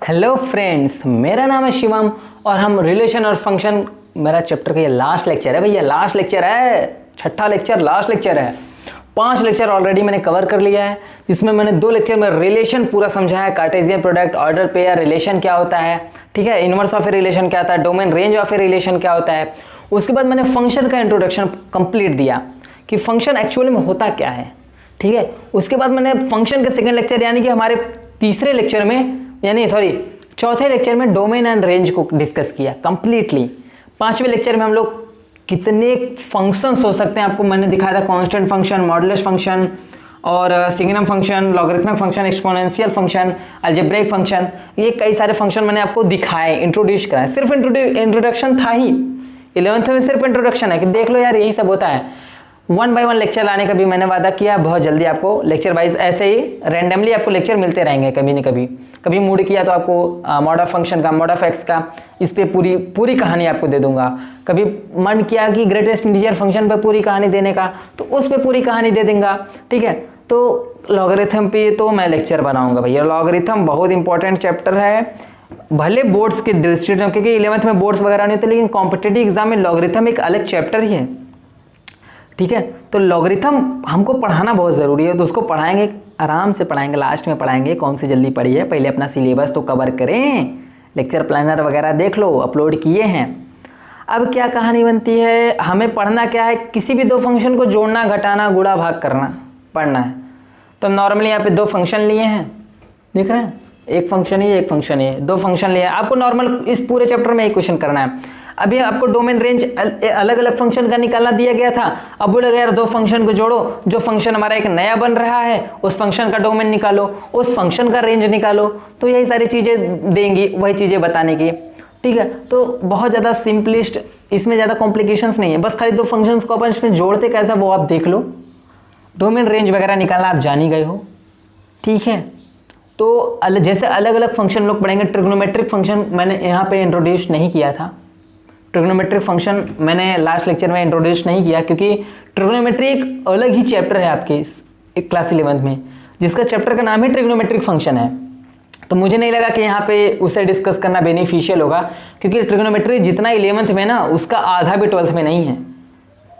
Hello friends, मेरा नाम है शिवम और हम रिलेशन और फंक्शन, मेरा चैप्टर का ये लास्ट लेक्चर है भैया। लास्ट लेक्चर है, छठा लेक्चर, लास्ट लेक्चर है। 5 लेक्चर ऑलरेडी मैंने कवर कर लिया है, जिसमें मैंने 2 लेक्चर में रिलेशन पूरा समझाया है। Cartesian product, order pair, relation क्या होता है, ठीक है, इनवर्स ऑफ ए रिलेशन क्या होता है, domain range of a relation क्या होता है। उसके बाद मैंने फंक्शन का इंट्रोडक्शन कंप्लीट दिया कि फंक्शन एक्चुअली में होता क्या है, ठीक है। उसके बाद मैंने फंक्शन के सेकेंड लेक्चर यानी कि हमारे तीसरे लेक्चर में, यानी सॉरी चौथे लेक्चर में डोमेन एंड रेंज को डिस्कस किया कंप्लीटली। 5वें लेक्चर में हम लोग कितने फंक्शंस हो सकते हैं आपको मैंने दिखाया था। कांस्टेंट फंक्शन, मॉडुलस फंक्शन और signum function, logarithmic function, exponential function, algebraic function, ये कई सारे फंक्शन मैंने आपको दिखाए, इंट्रोड्यूस कराए। सिर्फ इंट्रोडक्शन था ही, 11th में सिर्फ इंट्रोडक्शन है कि देख लो यार यही सब होता है। 1 बाय 1 लेक्चर लाने का भी मैंने वादा किया। बहुत जल्दी आपको लेक्चर वाइज ऐसे ही रैंडमली आपको लेक्चर मिलते रहेंगे। कभी न कभी, कभी मूड किया तो आपको मॉड ऑफ फंक्शन का, मॉड ऑफ एक्स का, इस पे पूरी कहानी आपको दे दूंगा। कभी मन किया कि ग्रेटेस्ट इंटीजर फंक्शन पे पूरी कहानी देने का, तो उस पे पूरी कहानी दे दूंगा, ठीक है। तो लॉगरिथम पे तो मैं लेक्चर बनाऊंगा भैया। लॉगरिथम बहुत इंपॉर्टेंट चैप्टर है, भले बोर्ड्स के दृष्टिकोण, क्योंकि 11th में बोर्ड्स वगैरह नहीं थे, लेकिन कॉम्पिटिटिव एग्जाम में लॉगरिथम एक अलग चैप्टर ही है, ठीक है। तो लॉगरिथम हमको पढ़ाना बहुत ज़रूरी है, तो उसको पढ़ाएंगे, आराम से पढ़ाएंगे, लास्ट में पढ़ाएंगे। कौन सी जल्दी पढ़ी है, पहले अपना सिलेबस तो कवर करें, लेक्चर प्लानर वगैरह देख लो, अपलोड किए हैं। अब क्या कहानी बनती है, हमें पढ़ना क्या है, किसी भी 2 फंक्शन को जोड़ना, घटाना, गुणा, भाग करना पढ़ना है। तो नॉर्मली यहाँ पे 2 फंक्शन लिए हैं, देख रहे हैं, एक फंक्शन ही, एक फंक्शन ही, 2 फंक्शन लिए हैं। आपको नॉर्मल इस पूरे चैप्टर में एक क्वेश्चन करना है। अभी आपको डोमेन रेंज अलग अलग फंक्शन का निकालना दिया गया था। अब बोलेगा यार 2 फंक्शन को जोड़ो, जो फंक्शन हमारा एक नया बन रहा है उस फंक्शन का डोमेन निकालो, उस फंक्शन का रेंज निकालो। तो यही सारी चीज़ें देंगी, वही चीज़ें बताने की, ठीक है। तो बहुत ज़्यादा सिंपलिस्ट, इसमें ज़्यादा कॉम्प्लिकेशंस नहीं है, बस खाली 2 फंक्शंस को अपन इसमें जोड़ते कैसा वो आप देख लो। डोमेन रेंज वगैरह निकालना आप जान ही गए हो, ठीक है। तो जैसे अलग अलग फंक्शन लोग पढ़ेंगे। ट्रिग्नोमेट्रिक फंक्शन मैंने यहाँ पे इंट्रोड्यूस नहीं किया था। ट्रिग्नोमेट्रिक फंक्शन मैंने लास्ट लेक्चर में इंट्रोड्यूस नहीं किया, क्योंकि ट्रिग्नोमेट्री एक अलग ही चैप्टर है आपके एक क्लास 11th में, जिसका चैप्टर का नाम ही ट्रिग्नोमेट्रिक फंक्शन है। तो मुझे नहीं लगा कि यहाँ पे उसे डिस्कस करना बेनिफिशियल होगा, क्योंकि ट्रिग्नोमेट्री जितना 11th में ना, उसका आधा भी 12th में नहीं है,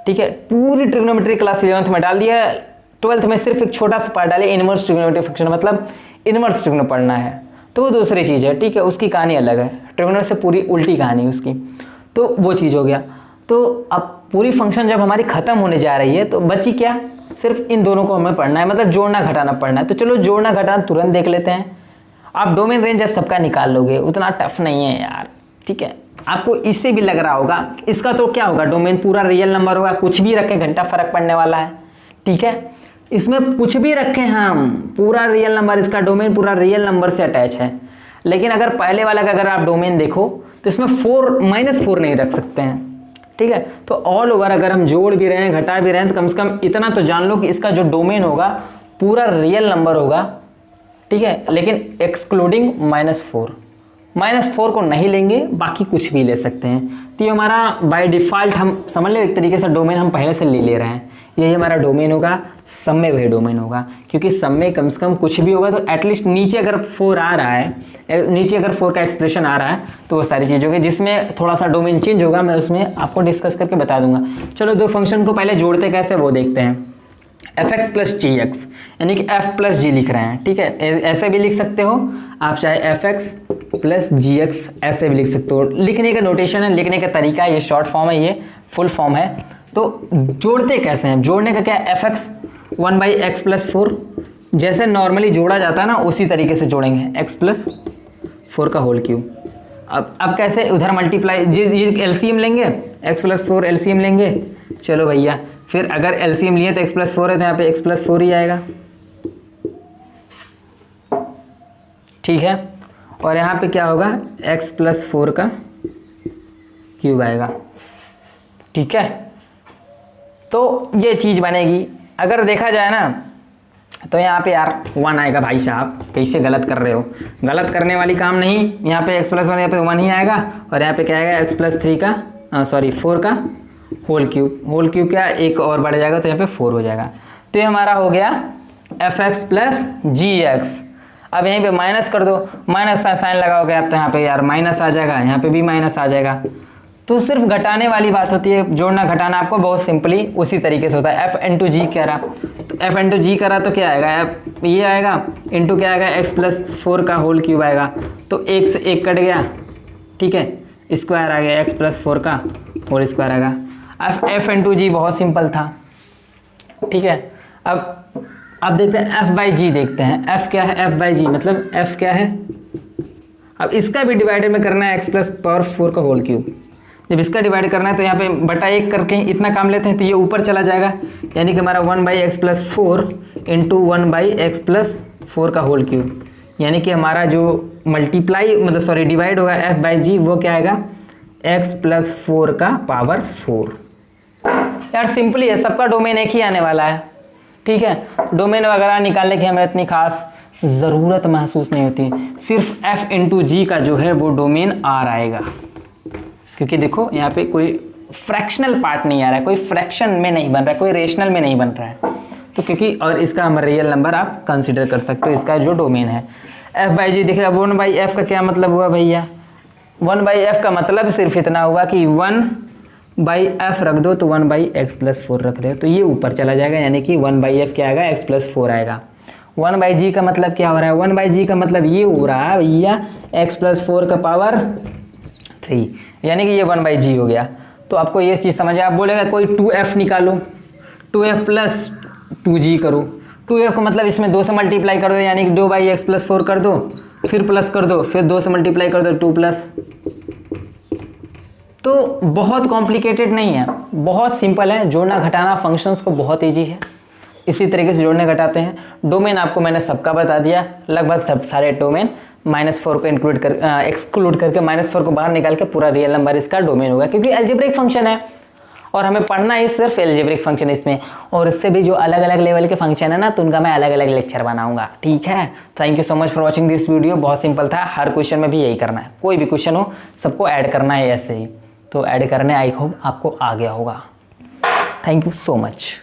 ठीक है। पूरी ट्रिग्नोमेट्री क्लास 11th में डाल दिया, 12th में सिर्फ एक छोटा सा पार्ट डाले, इनवर्स ट्रिग्नोमेट्री फंक्शन, मतलब इनवर्स ट्रिग्नो पढ़ना है, तो वो दूसरी चीज़ है, ठीक है, उसकी कहानी अलग है। ट्रिग्नो से पूरी उल्टी कहानी उसकी, तो वो चीज़ हो गया। तो अब पूरी फंक्शन जब हमारी ख़त्म होने जा रही है, तो बची क्या, सिर्फ इन दोनों को हमें पढ़ना है, मतलब जोड़ना घटाना पढ़ना है। तो चलो जोड़ना घटाना तुरंत देख लेते हैं। आप डोमेन रेंज अब सबका निकाल लोगे, उतना टफ नहीं है यार, ठीक है। आपको इससे भी लग रहा होगा, इसका तो क्या होगा, डोमेन पूरा रियल नंबर होगा, कुछ भी रखें घंटा फर्क पड़ने वाला है, ठीक है। इसमें कुछ भी रखें हम, पूरा रियल नंबर, इसका डोमेन पूरा रियल नंबर से अटैच है। लेकिन अगर पहले वाला का अगर आप डोमेन देखो तो इसमें -4 नहीं रख सकते हैं, ठीक है। तो ऑल ओवर अगर हम जोड़ भी रहे हैं, घटा भी रहे हैं, तो कम से कम इतना तो जान लो कि इसका जो डोमेन होगा पूरा रियल नंबर होगा, ठीक है। लेकिन एक्सक्लूडिंग -4 को नहीं लेंगे, बाकी कुछ भी ले सकते हैं। तो ये हमारा बाय डिफ़ॉल्ट, हम समझ लो एक तरीके से डोमेन हम पहले से ले रहे हैं, यही हमारा डोमेन होगा। सब में वही डोमेन होगा, क्योंकि सब में कम से कम कुछ भी होगा, तो एटलीस्ट नीचे अगर 4 आ रहा है, नीचे अगर 4 का एक्सप्रेशन आ रहा है, तो वो सारी चीज़ होगी। जिसमें थोड़ा सा डोमेन चेंज होगा, मैं उसमें आपको डिस्कस करके बता दूंगा। चलो 2 फंक्शन को पहले जोड़ते कैसे वो देखते हैं। fx + gx, यानी कि f + g लिख रहे हैं, ठीक है। ऐसे भी लिख सकते हो आप, चाहे fx + gx ऐसे भी लिख सकते हो। लिखने का नोटेशन है, लिखने का तरीका है, ये शॉर्ट फॉर्म है, ये फुल फॉर्म है। तो जोड़ते कैसे हैं, जोड़ने का क्या है, fx 1/x + 4, जैसे नॉर्मली जोड़ा जाता है ना, उसी तरीके से जोड़ेंगे, x + 4 का होल क्यूब। अब कैसे, उधर मल्टीप्लाई, ये एलसीएम लेंगे, x + 4 एलसीएम लेंगे। चलो भैया, फिर अगर एलसीएम लिए तो x + 4 है, तो यहाँ पे x + 4 ही आएगा, ठीक है। और यहाँ पे क्या होगा, x + 4 का क्यूब आएगा, ठीक है। तो ये चीज़ बनेगी। अगर देखा जाए ना, तो यहाँ पे यार 1 आएगा, भाई साहब कैसे गलत कर रहे हो, गलत करने वाली काम नहीं। यहाँ पे x + 1, यहाँ पे 1 ही आएगा, और यहाँ पे क्या आएगा, x + 3 का 4 का होल क्यूब क्या, एक और बढ़ जाएगा, तो यहाँ पे 4 हो जाएगा। तो ये हमारा हो गया fx + gx। अब यहीं पे माइनस कर दो, माइनस का साइन लगाओगे आप तो यहाँ पे यार माइनस आ जाएगा, यहाँ पे भी माइनस आ जाएगा। तो सिर्फ घटाने वाली बात होती है, जोड़ना घटाना आपको बहुत सिंपली उसी तरीके से होता है। एफ इंटू जी करा तो एफ इंटू जी करा तो क्या आएगा, एफ ये आएगा इंटू क्या आएगा, एक्स प्लस 4 का होल क्यूब आएगा। तो एक से एक कट गया, ठीक है, स्क्वायर आ गया, एक्स प्लस 4 का होल स्क्वायर आएगा। अब एफ इंटू जी बहुत सिंपल था, ठीक है। अब देखते हैं एफ बाई जी, देखते हैं एफ क्या है, एफ बाई जी मतलब एफ क्या है। अब इसका भी डिवाइडेड में करना है एक्स प्लस पावर 4 का होल क्यूब। जब इसका डिवाइड करना है तो यहाँ पे बटा 1 करके इतना काम लेते हैं तो ये ऊपर चला जाएगा, यानी कि हमारा 1 by x plus 4 into 1 by x plus 4 का होल क्यूब, यानी कि हमारा जो मल्टीप्लाई मतलब सॉरी डिवाइड होगा एफ बाई जी वो क्या आएगा, एक्स प्लस 4 का पावर 4। यार सिंपली है, सबका डोमेन एक ही आने वाला है, ठीक है। डोमेन वगैरह निकालने की हमें इतनी खास ज़रूरत महसूस नहीं होती, सिर्फ एफ इंटू जी का जो है वो डोमेन आर आएगा, क्योंकि देखो यहाँ पे कोई फ्रैक्शनल पार्ट नहीं आ रहा है, कोई फ्रैक्शन में नहीं बन रहा है, कोई रेशनल में नहीं बन रहा है, तो क्योंकि और इसका हम रियल नंबर आप कंसिडर कर सकते हो, इसका जो डोमेन है। एफ बाई जी दिख रहा है, 1 बाई एफ का क्या मतलब हुआ भैया, 1 बाई एफ का मतलब सिर्फ इतना हुआ कि 1 बाई एफ रख दो तो 1 बाई एक्स प्लस 4 रख रहे हो तो ये ऊपर चला जाएगा, यानी कि 1 बाई एफ क्या आएगा, एक्स प्लस 4 आएगा। 1 बाई जी का मतलब क्या हो रहा है, 1 बाई जी का मतलब ये हो रहा है भैया एक्स प्लस 4 का पावर 3, यानी कि ये 1 बाई जी हो गया। तो आपको ये चीज़ समझ आप बोलेगा कोई 2f निकालो, 2f प्लस 2g करो, 2f का मतलब इसमें 2 से मल्टीप्लाई कर दो, यानी कि 2 बाई एक्स प्लस 4 कर दो, फिर प्लस कर दो, फिर 2 से मल्टीप्लाई कर दो 2 प्लस। तो बहुत कॉम्प्लिकेटेड नहीं है, बहुत सिंपल है, जोड़ना घटाना फंक्शंस को बहुत ईजी है, इसी तरीके से जोड़ने घटाते हैं। डोमेन आपको मैंने सबका बता दिया, लगभग सब सारे डोमेन, -4 को एक्सक्लूड करके -4 को बाहर निकाल के पूरा रियल नंबर इसका डोमेन होगा, क्योंकि अलजेब्रिक फंक्शन है और हमें पढ़ना है सिर्फ अलजेब्रिक फंक्शन इसमें, और इससे भी जो अलग अलग लेवल के फंक्शन है ना तो उनका मैं अलग अलग लेक्चर बनाऊंगा, ठीक है। Thank you so much for watching this video. बहुत सिंपल था, हर क्वेश्चन में भी यही करना है, कोई भी क्वेश्चन हो सबको ऐड करना है ऐसे ही, तो ऐड करने आई होप आपको आ गया होगा। Thank you so much.